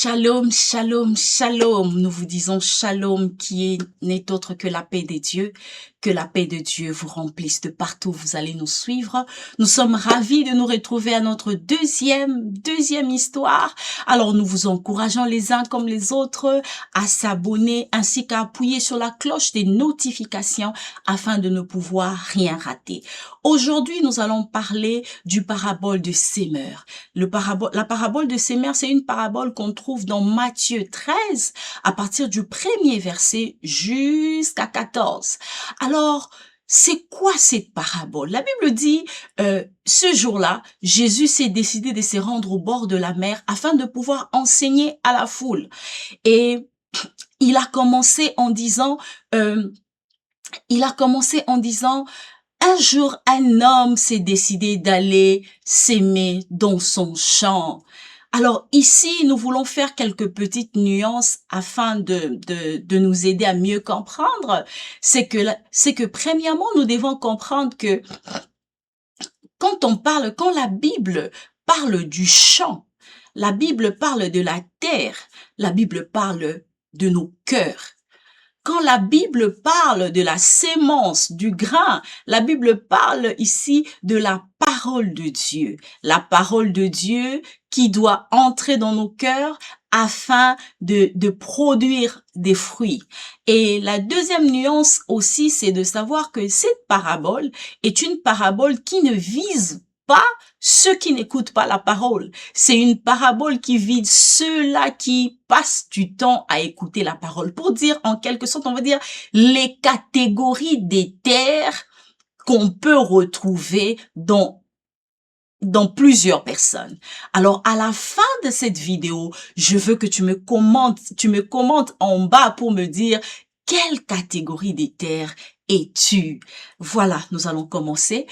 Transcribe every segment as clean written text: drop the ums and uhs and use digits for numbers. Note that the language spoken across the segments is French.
Shalom, shalom, shalom. Nous vous disons shalom n'est autre que la paix des dieux. Que la paix de Dieu vous remplisse de partout où vous allez nous suivre. Nous sommes ravis de nous retrouver à notre deuxième histoire. Alors nous vous encourageons les uns comme les autres à s'abonner ainsi qu'à appuyer sur la cloche des notifications afin de ne pouvoir rien rater. Aujourd'hui, nous allons parler du parabole de Semeur. La parabole de Semeur, c'est une parabole qu'on trouve dans Matthieu 13 à partir du premier verset jusqu'à 14. Alors, c'est quoi cette parabole? La Bible dit, ce jour-là, Jésus s'est décidé de se rendre au bord de la mer afin de pouvoir enseigner à la foule. Et il a commencé en disant, un jour, un homme s'est décidé d'aller s'aimer dans son champ. Alors ici, nous voulons faire quelques petites nuances afin de nous aider à mieux comprendre. C'est que premièrement, nous devons comprendre que quand la Bible parle du champ, la Bible parle de la terre, la Bible parle de nos cœurs. Quand la Bible parle de la sémence, du grain, la Bible parle ici de la parole de Dieu. La parole de Dieu qui doit entrer dans nos cœurs afin de produire des fruits. Et la deuxième nuance aussi, c'est de savoir que cette parabole est une parabole qui ne vise pas ceux qui n'écoutent pas la parole. C'est une parabole qui vise ceux-là qui passent du temps à écouter la parole. Pour dire, en quelque sorte, on va dire, les catégories des terres qu'on peut retrouver dans plusieurs personnes. Alors, à la fin de cette vidéo, je veux que tu me commentes en bas pour me dire quelle catégorie des terres es-tu? Voilà, nous allons commencer.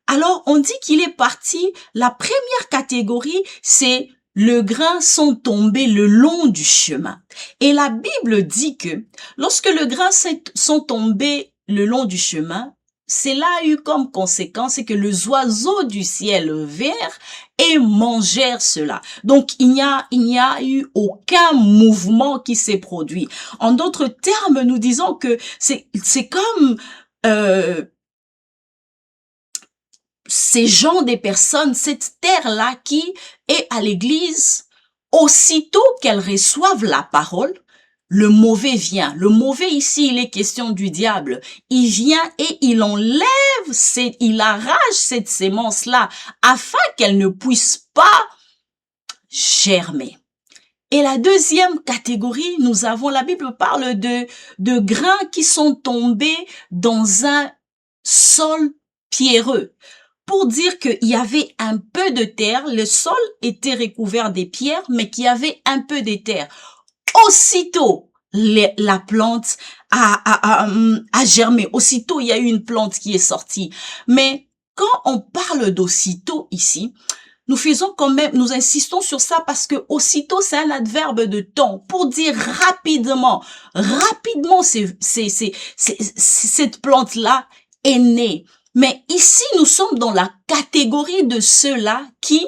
Alors, on dit qu'il est parti. La première catégorie, c'est le grain sont tombés le long du chemin. Et la Bible dit que lorsque le grain sont tombés le long du chemin, cela a eu comme conséquence que les oiseaux du ciel vinrent et mangèrent cela. Donc, il n'y a eu aucun mouvement qui s'est produit. En d'autres termes, nous disons que c'est comme ces gens des personnes, cette terre-là qui est à l'église, aussitôt qu'elles reçoivent la parole, le mauvais vient. Le mauvais ici, il est question du diable. Il vient et il il arrache cette sémence-là afin qu'elle ne puisse pas germer. Et la deuxième catégorie, la Bible parle de grains qui sont tombés dans un sol pierreux. Pour dire qu'il y avait un peu de terre, le sol était recouvert des pierres, mais qu'il y avait un peu de terre. Aussitôt, la plante a germé. Aussitôt, il y a eu une plante qui est sortie. Mais quand on parle d'aussitôt ici, nous insistons sur ça parce que aussitôt, c'est un adverbe de temps pour dire rapidement. Rapidement, cette plante-là est née. Mais ici, nous sommes dans la catégorie de ceux-là qui,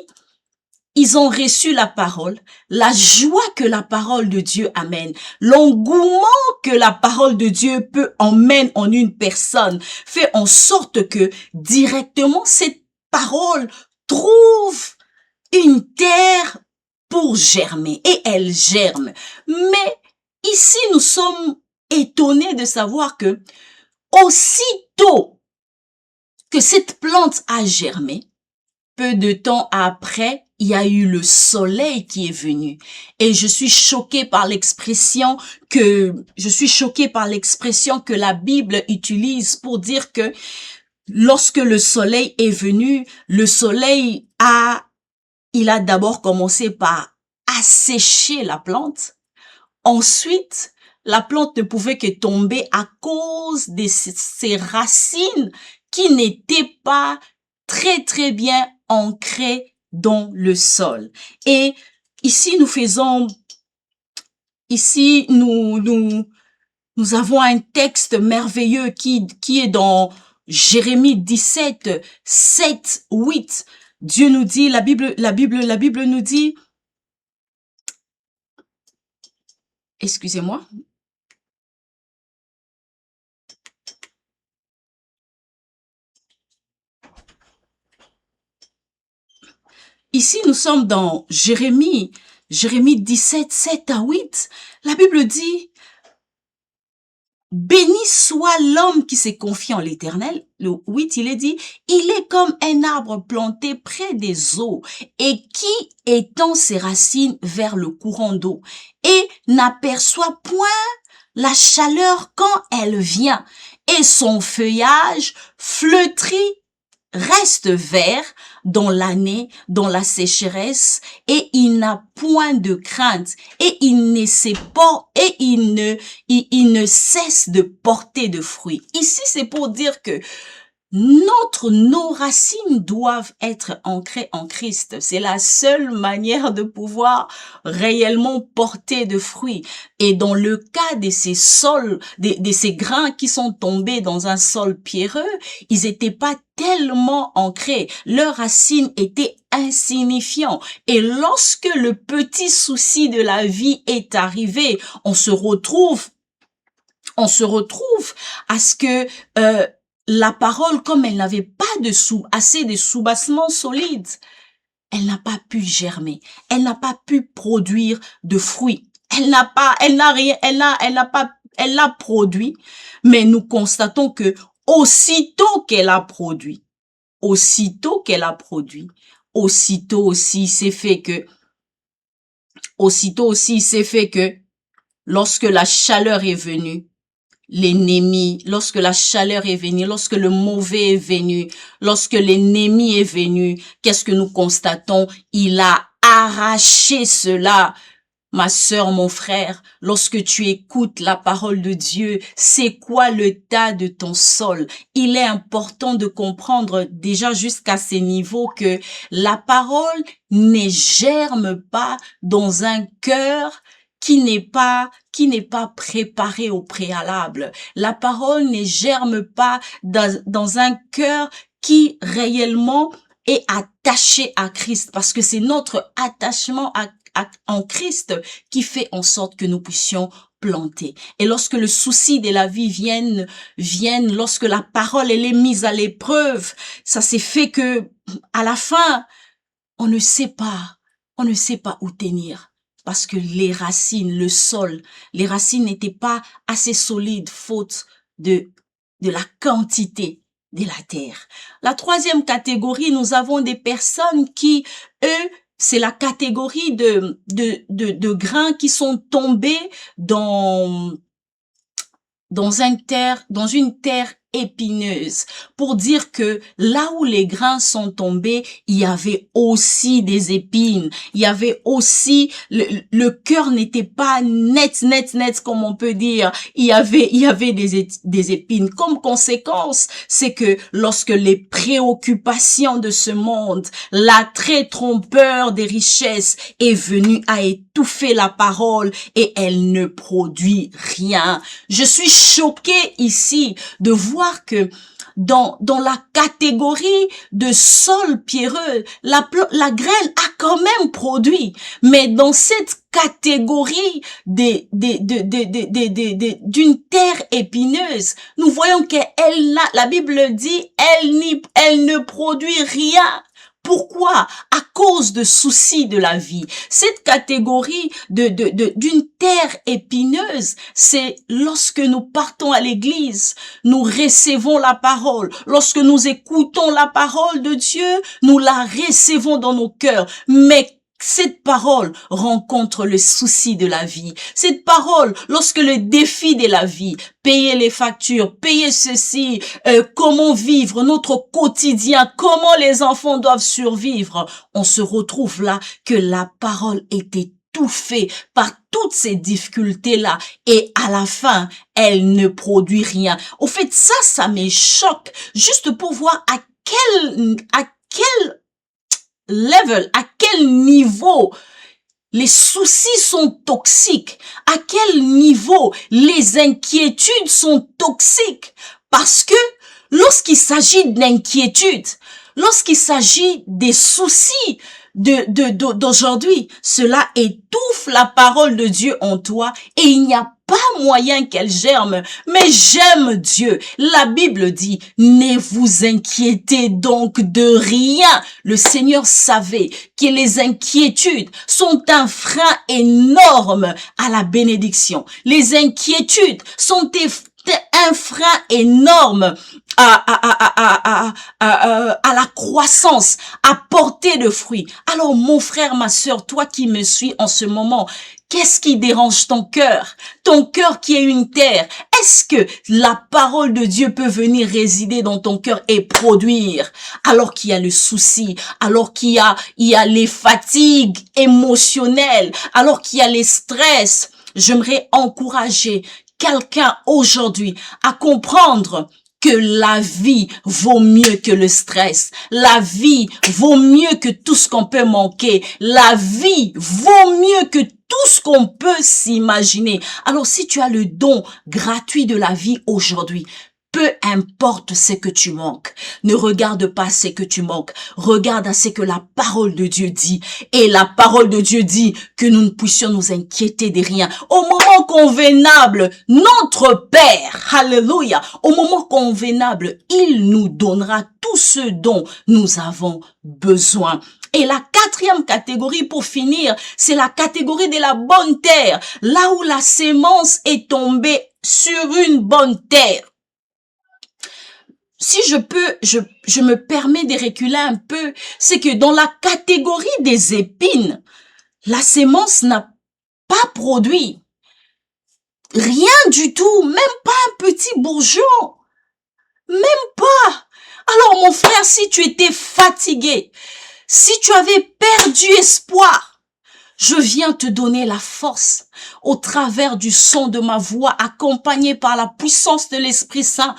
ils ont reçu la parole, la joie que la parole de Dieu amène, l'engouement que la parole de Dieu emmène en une personne, fait en sorte que directement cette parole trouve une terre pour germer et elle germe. Mais ici, nous sommes étonnés de savoir que aussitôt que cette plante a germé, peu de temps après, il y a eu le soleil qui est venu. Et je suis choquée par l'expression que la Bible utilise pour dire que lorsque le soleil est venu, il a d'abord commencé par assécher la plante. Ensuite, la plante ne pouvait que tomber à cause de ses racines qui n'étaient pas très très bien ancrées dans le sol. Et ici nous avons un texte merveilleux qui est dans Jérémie 17, 7, 8. Dieu nous dit, la Bible nous dit, Excusez-moi. Ici, nous sommes dans Jérémie 17, 7 à 8. La Bible dit, béni soit l'homme qui s'est confié en l'Éternel. Le 8, il est dit, il est comme un arbre planté près des eaux et qui étend ses racines vers le courant d'eau et n'aperçoit point la chaleur quand elle vient et son feuillage flétrit reste vert dans l'année, dans la sécheresse, et il n'a point de crainte, et il ne sait pas, et il ne cesse de porter de fruits. Ici, c'est pour dire que nos racines doivent être ancrées en Christ. C'est la seule manière de pouvoir réellement porter de fruits. Et dans le cas de ces sols, de ces grains qui sont tombés dans un sol pierreux, ils n'étaient pas tellement ancrés. Leurs racines étaient insignifiants. Et lorsque le petit souci de la vie est arrivé, on se retrouve à ce que la parole, comme elle n'avait pas assez de soubassements solides, elle n'a pas pu germer, elle n'a pas pu produire de fruits. Elle l'a produit, mais nous constatons que aussitôt qu'elle a produit, aussitôt aussi c'est fait que lorsque la chaleur est venue, l'ennemi, lorsque la chaleur est venue, lorsque le mauvais est venu, lorsque l'ennemi est venu, qu'est-ce que nous constatons? Il a arraché cela. Ma sœur, mon frère, lorsque tu écoutes la parole de Dieu, c'est quoi l'état de ton sol? Il est important de comprendre déjà jusqu'à ces niveaux que la parole ne germe pas dans un cœur qui n'est pas préparé au préalable. La parole ne germe pas dans un cœur qui réellement est attaché à Christ, parce que c'est notre attachement en Christ qui fait en sorte que nous puissions planter. Et lorsque le souci de la vie vienne, lorsque la parole elle est mise à l'épreuve, ça s'est fait que à la fin, on ne sait pas où tenir. Parce que les racines, le sol, les racines n'étaient pas assez solides, faute de la quantité de la terre. La troisième catégorie, nous avons des personnes qui, eux, c'est la catégorie de grains qui sont tombés dans une terre épineuse, pour dire que là où les grains sont tombés, il y avait aussi des épines, il y avait aussi, le cœur n'était pas net comme on peut dire, il y avait des épines. Comme conséquence, c'est que lorsque les préoccupations de ce monde, l'attrait trompeur des richesses est venu à étouffer la parole et elle ne produit rien. Je suis choquée ici de voir que dans la catégorie de sol pierreux, la graine a quand même produit, mais dans cette catégorie d'une terre épineuse, nous voyons la Bible dit, elle ne produit rien. Pourquoi? À cause de soucis de la vie. Cette catégorie d'une terre épineuse, c'est lorsque nous partons à l'église, nous recevons la parole. Lorsque nous écoutons la parole de Dieu, nous la recevons dans nos cœurs. Mais cette parole rencontre le souci de la vie. Cette parole, lorsque le défi de la vie, payer les factures, payer ceci, comment vivre notre quotidien, comment les enfants doivent survivre, on se retrouve là que la parole est étouffée par toutes ces difficultés-là et à la fin, elle ne produit rien. Au fait, ça me choque juste pour voir à quel level, à quel niveau les soucis sont toxiques, à quel niveau les inquiétudes sont toxiques. Parce que lorsqu'il s'agit d'inquiétude, lorsqu'il s'agit des soucis d'aujourd'hui, cela étouffe insouffle la parole de Dieu en toi et il n'y a pas moyen qu'elle germe. Mais j'aime Dieu. La Bible dit, ne vous inquiétez donc de rien. Le Seigneur savait que les inquiétudes sont un frein énorme à la bénédiction. Les inquiétudes sont un frein énorme à la croissance, à porter de fruits. Alors mon frère, ma sœur, toi qui me suis en ce moment, qu'est-ce qui dérange ton cœur? Ton cœur qui est une terre. Est-ce que la parole de Dieu peut venir résider dans ton cœur et produire alors qu'il y a le souci, alors qu'il y a les fatigues émotionnelles, alors qu'il y a les stress? J'aimerais encourager quelqu'un aujourd'hui à comprendre que la vie vaut mieux que le stress. La vie vaut mieux que tout ce qu'on peut manquer. La vie vaut mieux que tout ce qu'on peut s'imaginer. Alors si tu as le don gratuit de la vie aujourd'hui, peu importe ce que tu manques, ne regarde pas ce que tu manques, regarde à ce que la parole de Dieu dit. Et la parole de Dieu dit que nous ne puissions nous inquiéter de rien. Au moment convenable, notre Père, alléluia, au moment convenable, il nous donnera tout ce dont nous avons besoin. Et la quatrième catégorie, pour finir, c'est la catégorie de la bonne terre, là où la sémence est tombée sur une bonne terre. Si je peux, je me permets de reculer un peu, c'est que dans la catégorie des épines, la sémence n'a pas produit. Rien du tout, même pas un petit bourgeon. Même pas. Alors mon frère, si tu étais fatigué, si tu avais perdu espoir, je viens te donner la force au travers du son de ma voix, accompagné par la puissance de l'Esprit Saint.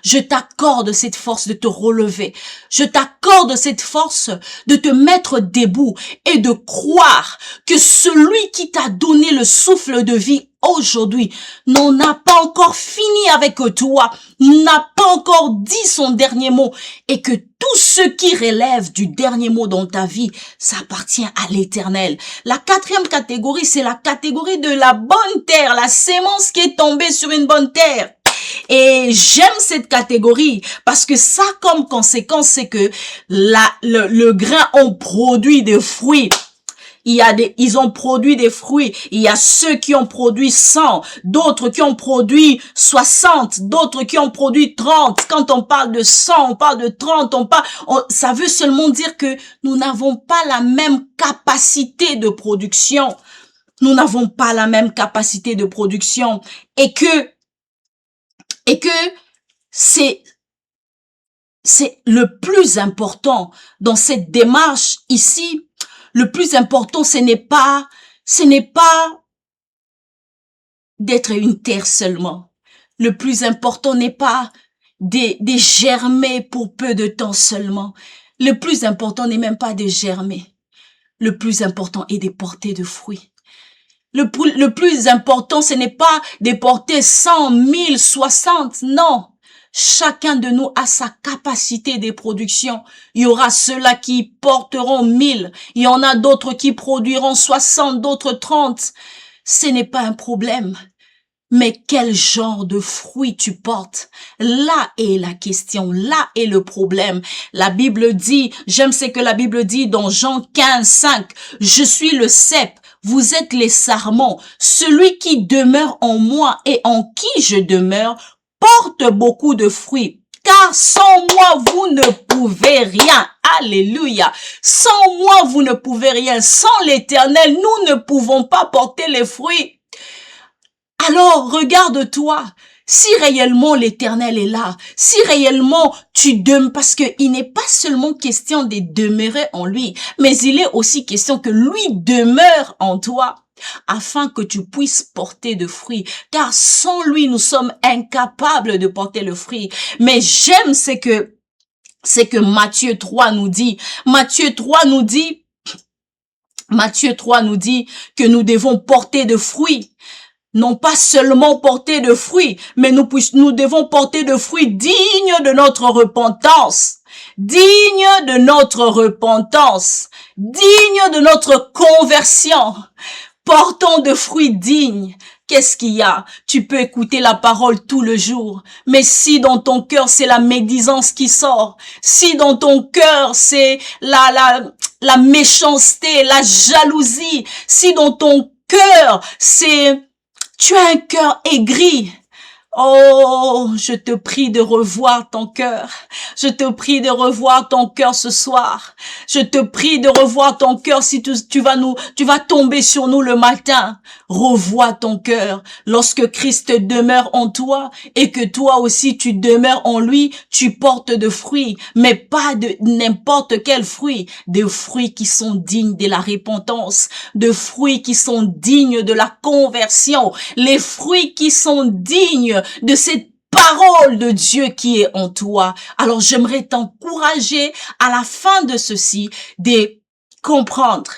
Je t'accorde cette force de te relever. Je t'accorde cette force de te mettre debout et de croire que celui qui t'a donné le souffle de vie aujourd'hui n'en a pas encore fini avec toi, n'a pas encore dit son dernier mot et que tout ce qui relève du dernier mot dans ta vie, ça appartient à l'Éternel. La quatrième catégorie, c'est la catégorie de la bonne terre, la sémence qui est tombée sur une bonne terre. Et j'aime cette catégorie parce que ça, comme conséquence, c'est que le grain ont produit des fruits. Ils ont produit des fruits. Il y a ceux qui ont produit 100, d'autres qui ont produit 60, d'autres qui ont produit 30. Quand on parle de 100, on parle de 30, ça veut seulement dire que nous n'avons pas la même capacité de production. Nous n'avons pas la même capacité de production et que c'est le plus important dans cette démarche ici. Le plus important, ce n'est pas d'être une terre seulement. Le plus important n'est pas de germer pour peu de temps seulement. Le plus important n'est même pas de germer. Le plus important est de porter de fruits. Le plus important, ce n'est pas de porter 100, 1000, 60, non. Chacun de nous a sa capacité de production. Il y aura ceux-là qui porteront 1000. Il y en a d'autres qui produiront 60, d'autres 30. Ce n'est pas un problème. Mais quel genre de fruits tu portes? Là est la question, là est le problème. La Bible dit, j'aime ce que la Bible dit dans Jean 15, 5. Je suis le cep, vous êtes les sarments. Celui qui demeure en moi et en qui je demeure porte beaucoup de fruits. Car sans moi, vous ne pouvez rien. Alléluia. Sans moi, vous ne pouvez rien. Sans l'Éternel, nous ne pouvons pas porter les fruits. Alors, regarde-toi. Si réellement l'Éternel est là, si réellement tu demeures, parce que il n'est pas seulement question de demeurer en lui, mais il est aussi question que lui demeure en toi, afin que tu puisses porter de fruits. Car sans lui, nous sommes incapables de porter le fruit. Mais j'aime ce que Matthieu 3 nous dit. Matthieu 3 nous dit que nous devons porter de fruits. Non pas seulement porter de fruits, mais nous devons porter de fruits dignes de notre repentance. Digne de notre repentance. Digne de notre conversion. Portons de fruits dignes. Qu'est-ce qu'il y a? Tu peux écouter la parole tout le jour, mais si dans ton cœur c'est la médisance qui sort, si dans ton cœur c'est la méchanceté, la jalousie, si dans ton cœur tu as un cœur aigri, oh, je te prie de revoir ton cœur. Je te prie de revoir ton cœur ce soir. Je te prie de revoir ton cœur si tu vas tomber sur nous le matin. Revois ton cœur. Lorsque Christ demeure en toi et que toi aussi tu demeures en lui, tu portes de fruits, mais pas de n'importe quel fruit, des fruits qui sont dignes de la repentance, de fruits qui sont dignes de la conversion, les fruits qui sont dignes de cette parole de Dieu qui est en toi. Alors j'aimerais t'encourager à la fin de ceci de comprendre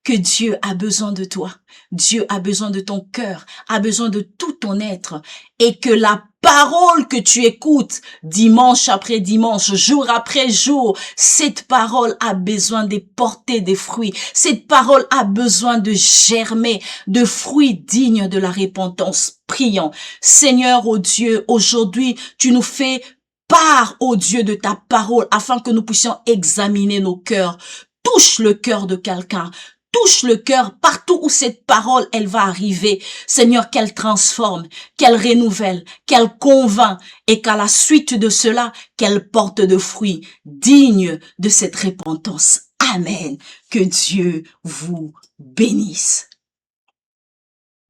que Dieu a besoin de toi. Dieu a besoin de ton cœur, a besoin de tout ton être, et que la parole que tu écoutes dimanche après dimanche, jour après jour, cette parole a besoin de porter des fruits. Cette parole a besoin de germer de fruits dignes de la repentance. Prions. Seigneur, oh Dieu, aujourd'hui, tu nous fais part, oh Dieu, de ta parole afin que nous puissions examiner nos cœurs. Touche le cœur de quelqu'un. Touche le cœur partout où cette parole, elle va arriver. Seigneur, qu'elle transforme, qu'elle renouvelle, qu'elle convainc et qu'à la suite de cela, qu'elle porte de fruits dignes de cette repentance. Amen. Que Dieu vous bénisse.